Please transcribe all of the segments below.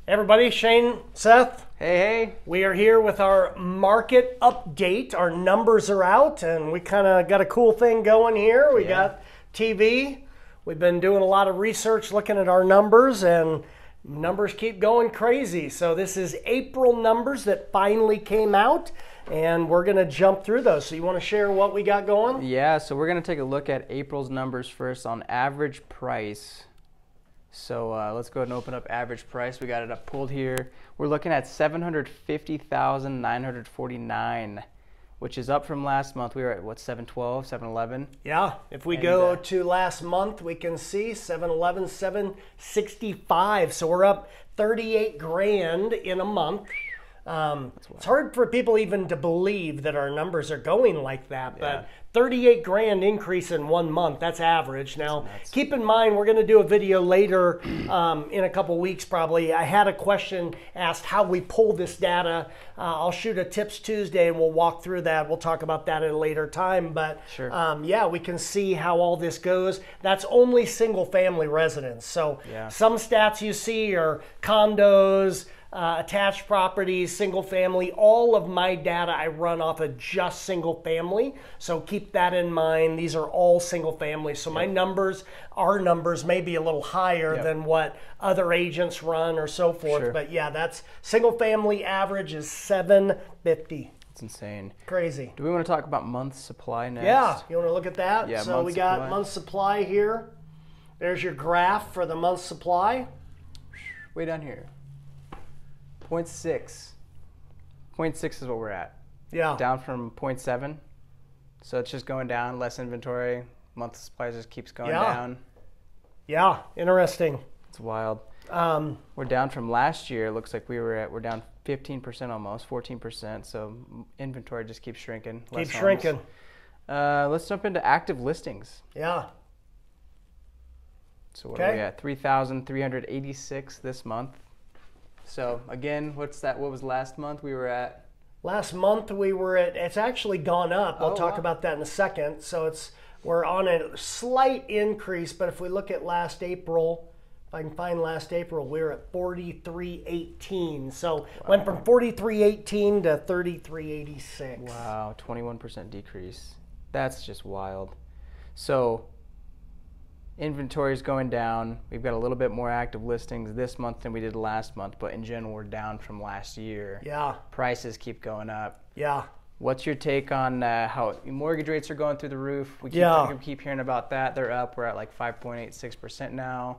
Everybody, Shane, Seth. Hey. We are here with our market update. Our numbers are out, and we kind of got a cool thing going here. We got TV. We've been doing a lot of research looking at our numbers, and numbers keep going crazy. So this is April numbers that finally came out, and we're going to jump through those. So you want to share what we got going? Yeah, so we're going to take a look at April's numbers first on average price. So let's go ahead and open up average price. We got it up pulled here. We're looking at 750,949, which is up from last month. We were at what, 712, 711? Yeah, if we go to last month, we can see 711, 765. So we're up 38 grand in a month. It's hard for people even to believe that our numbers are going like that, but 38 grand increase in 1 month, that's average. Now, keep in mind, we're going to do a video later in a couple weeks probably. I had a question asked how we pull this data. I'll shoot a Tips Tuesday and we'll walk through that. We'll talk about that at a later time, but yeah, we can see how all this goes. That's only single family residence. So some stats you see are condos, attached properties, single family. All of my data I run off of just single family. So keep that in mind. These are all single family. So my numbers, our numbers may be a little higher than what other agents run or so forth. But yeah, that's single family average is 750. It's insane. Crazy. Do we want to talk about month supply next? Yeah, you want to look at that? Yeah, so we got month supply here. There's your graph for the month supply. Way down here. 0.6. 0.6 is what we're at. Yeah. Down from 0.7. So it's just going down, less inventory. Month supply just keeps going down. Yeah, interesting. It's wild. We're down from last year. It looks like we're down 15% almost, 14%. So inventory just keeps shrinking. Keeps shrinking. Let's jump into active listings. Yeah. So what are we at? 3,386 this month. So again, what was last month? We were at? Last month we were at, it's actually gone up. I'll talk about that in a second. So we're on a slight increase, but if we look at last April, if I can find last April, we were at 4318. So went from 4318 to 3386. Wow, 21% decrease. That's just wild. So inventory is going down. We've got a little bit more active listings this month than we did last month, but in general, we're down from last year. Yeah. Prices keep going up. Yeah. What's your take on how mortgage rates are going through the roof? We keep hearing about that. They're up. We're at like 5.86% now.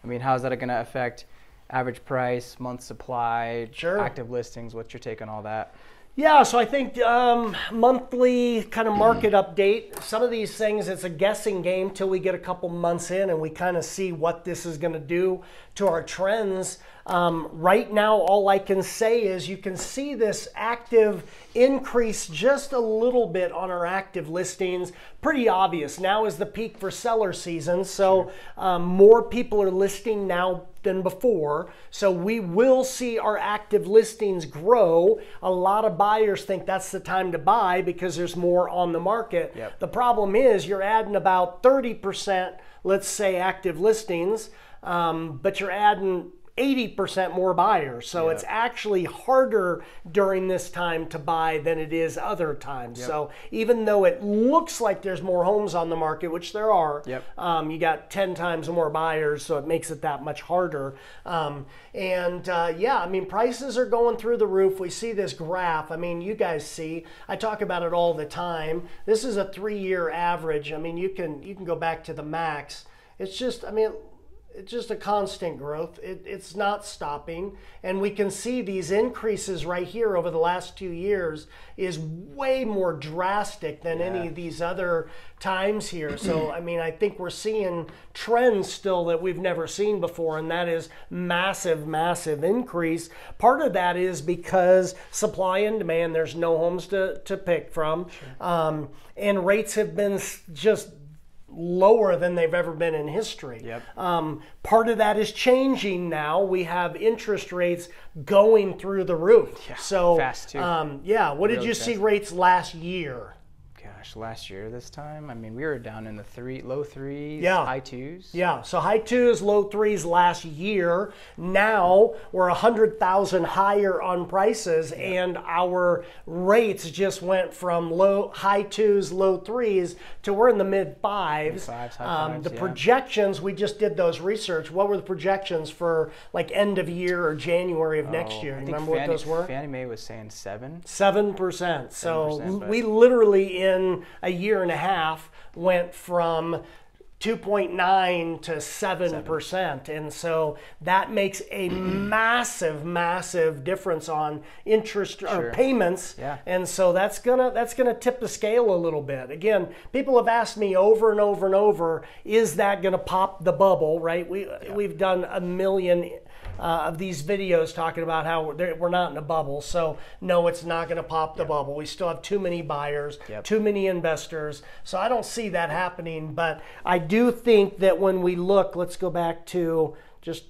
I mean, how's that going to affect average price, month supply, active listings? What's your take on all that? Yeah, so I think monthly kind of market update. Some of these things, it's a guessing game till we get a couple months in and we kind of see what this is going to do to our trends. Right now, all I can say is you can see this active increase just a little bit on our active listings. Pretty obvious. Now is the peak for seller season, so more people are listing now than before. So we will see our active listings grow. A lot of buyers think that's the time to buy because there's more on the market. The problem is you're adding about 30%, let's say, active listings, but you're adding 80% more buyers. So it's actually harder during this time to buy than it is other times. So even though it looks like there's more homes on the market, which there are, you got 10 times more buyers, so it makes it that much harder. Yeah, I mean, prices are going through the roof. We see this graph. I mean, you guys see, I talk about it all the time. This is a 3-year average. I mean, you can go back to the max. It's just, I mean, it's just a constant growth. It's not stopping. And we can see these increases right here over the last 2 years is way more drastic than any of these other times here. So, I mean, I think we're seeing trends still that we've never seen before, and that is massive, massive increase. Part of that is because supply and demand, there's no homes to pick from. And rates have been just lower than they've ever been in history. Part of that is changing now. We have interest rates going through the roof. So fast too. yeah, what did you see rates last year? Gosh, last year this time, I mean, we were down in the low threes, yeah. high twos. Yeah, so high twos, low threes last year. Now we're 100,000 higher on prices, and our rates just went from high twos, low threes to we're in the mid fives. High fives, the projections, we just did those research. What were the projections for like end of year or January of next year? Remember what those were? Fannie Mae was saying 7%. 7%. So we literally in a year and a half went from 2.9 to 7%. And so that makes a massive difference on interest or payments. Yeah. And so that's gonna tip the scale a little bit. Again, people have asked me over and over and over, is that gonna pop the bubble, right? We've done a million of these videos talking about how we're not in a bubble. So no, it's not going to pop the bubble. We still have too many buyers, too many investors. So I don't see that happening. But I do think that when we look, let's go back to just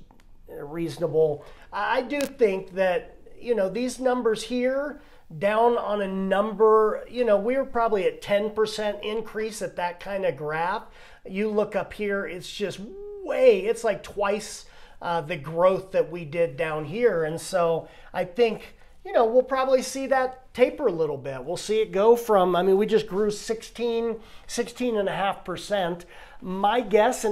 reasonable. I do think that, you know, these numbers here, down on a number, you know, we were probably at 10% increase at that kind of graph. You look up here, it's just it's like twice the growth that we did down here. And so I think, you know, we'll probably see that taper a little bit. We'll see it go from, I mean, we just grew 16.5%. My guess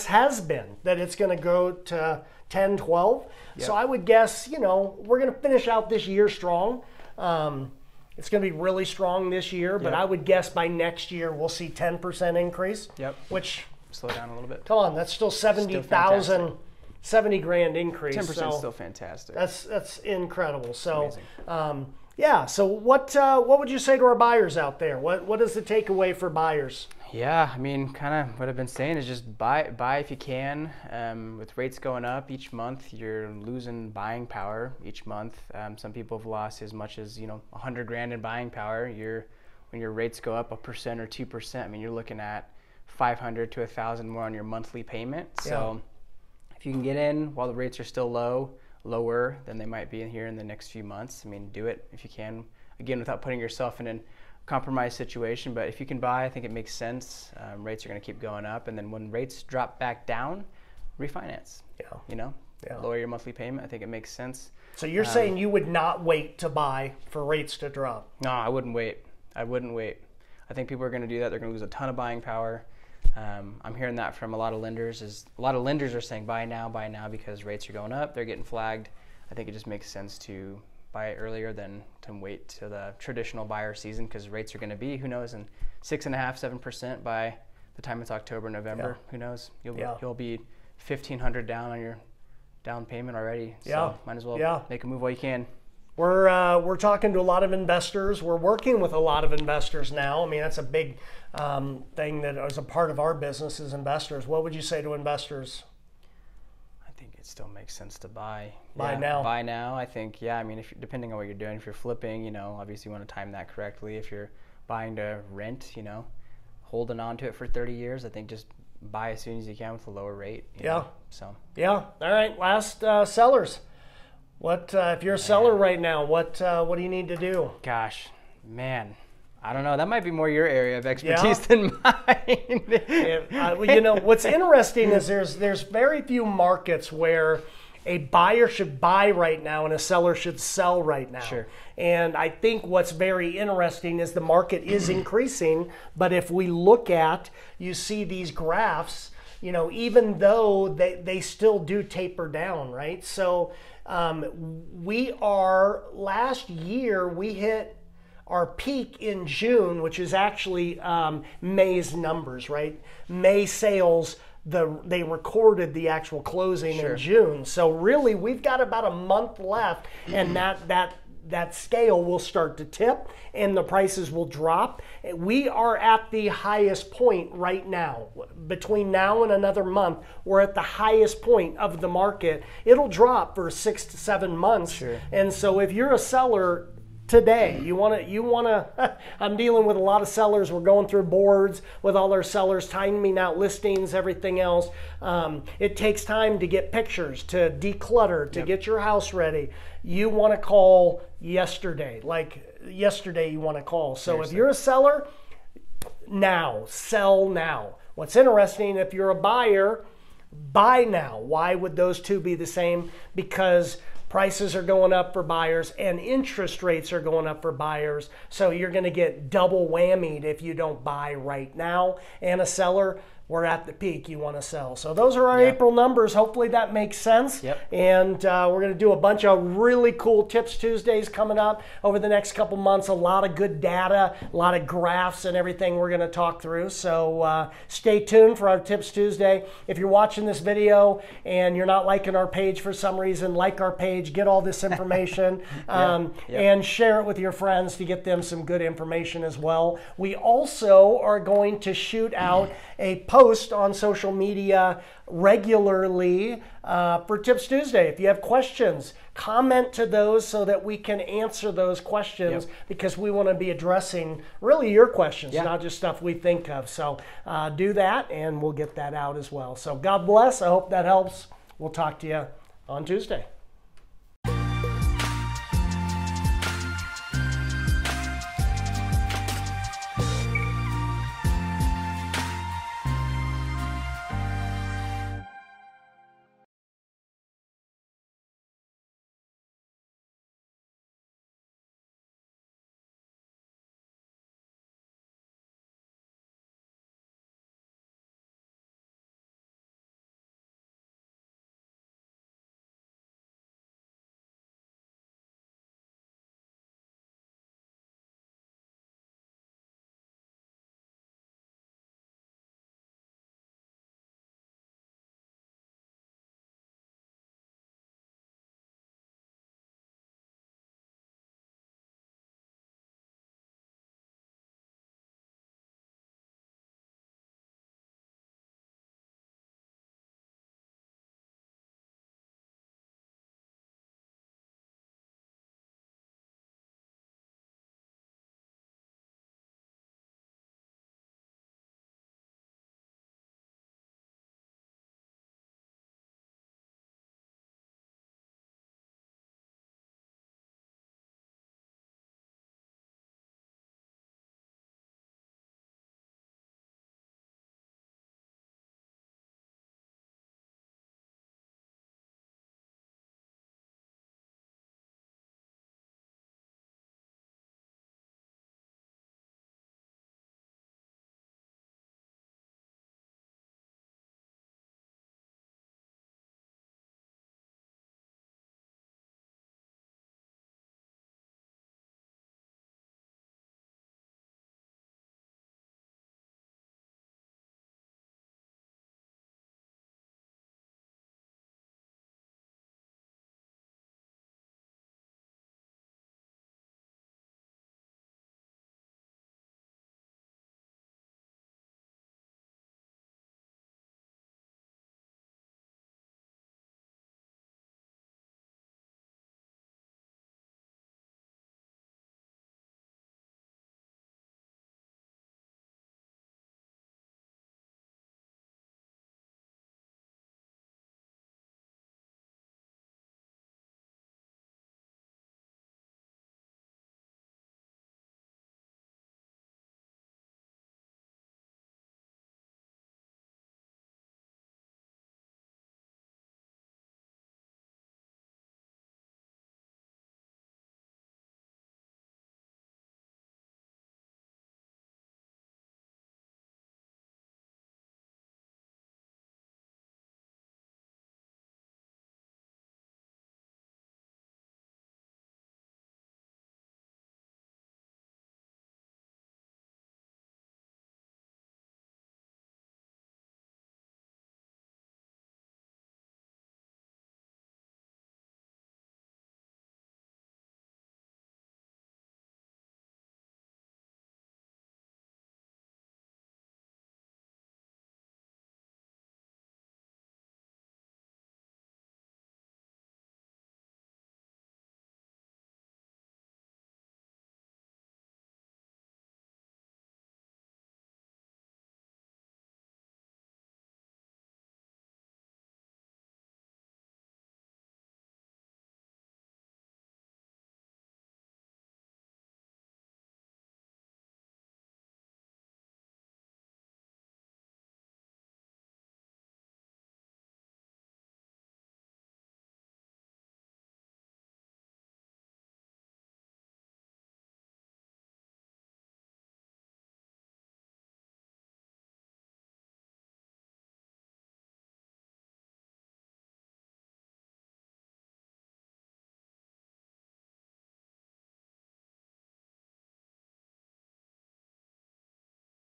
has been that it's going to go to 10, 12. Yep. So I would guess, you know, we're going to finish out this year strong. It's going to be really strong this year, but I would guess by next year we'll see 10% increase. Yep. Which, slow down a little bit. Come on, that's still 70,000. 70 grand increase. 10% is still fantastic. That's incredible. So, yeah. So what would you say to our buyers out there? What is the takeaway for buyers? Yeah, I mean, kind of what I've been saying is just buy if you can. With rates going up each month, you're losing buying power each month. Some people have lost as much as 100 grand in buying power. When your rates go up 1% or 2%, I mean, you're looking at 500 to 1,000 more on your monthly payment. So. If you can get in while the rates are still lower than they might be in here in the next few months, I mean, do it if you can. Again, without putting yourself in a compromised situation, but if you can buy, I think it makes sense. Rates are going to keep going up, and then when rates drop back down, refinance. Lower your monthly payment. I think it makes sense. So you're saying you would not wait to buy for rates to drop? No, I wouldn't wait. I think people are going to do that. They're going to lose a ton of buying power. I'm hearing that from a lot of lenders. A lot of lenders are saying buy now because rates are going up. They're getting flagged. I think it just makes sense to buy it earlier than to wait to the traditional buyer season, because rates are going to be, who knows, in 6.5%, 7% by the time it's October, November. Yeah. Who knows? You'll be $1,500 down on your down payment already. So might as well make a move while you can. We're talking to a lot of investors. We're working with a lot of investors now. I mean, that's a big thing that is a part of our business is investors. What would you say to investors? I think it still makes sense to buy. Buy now. Buy now. I think, I mean, depending on what you're doing, if you're flipping, obviously you want to time that correctly. If you're buying to rent, holding on to it for 30 years, I think just buy as soon as you can with a lower rate. So. Yeah. All right. Last sellers. What if you're a seller right now? What do you need to do? Gosh, man, I don't know. That might be more your area of expertise than mine. What's interesting is there's very few markets where a buyer should buy right now and a seller should sell right now. Sure. And I think what's very interesting is the market is increasing, but if we look at, you see these graphs, even though they still do taper down, right? So. Last year we hit our peak in June, which is actually May's numbers, right? May sales, they recorded the actual closing in June. So really we've got about a month left, and that scale will start to tip and the prices will drop. We are at the highest point right now. Between now and another month, we're at the highest point of the market. It'll drop for 6 to 7 months. Sure. And so if you're a seller today, you want to I'm dealing with a lot of sellers. We're going through boards with all our sellers, timing out listings, everything else. It takes time to get pictures, to declutter, to get your house ready. You want to call yesterday, like yesterday you want to call. So if you're a seller, now, sell now. What's interesting, if you're a buyer, buy now. Why would those two be the same? Because prices are going up for buyers and interest rates are going up for buyers. So you're going to get double whammied if you don't buy right now. And a seller, we're at the peak, you want to sell. So those are our April numbers. Hopefully that makes sense. And we're going to do a bunch of really cool Tips Tuesdays coming up over the next couple months. A lot of good data, a lot of graphs and everything we're going to talk through. So stay tuned for our Tips Tuesday. If you're watching this video and you're not liking our page for some reason, like our page, get all this information, and share it with your friends to get them some good information as well. We also are going to shoot out a post on social media regularly for Tips Tuesday. If you have questions, comment to those so that we can answer those questions, because we want to be addressing really your questions, not just stuff we think of. So do that and we'll get that out as well. So God bless. I hope that helps. We'll talk to you on Tuesday.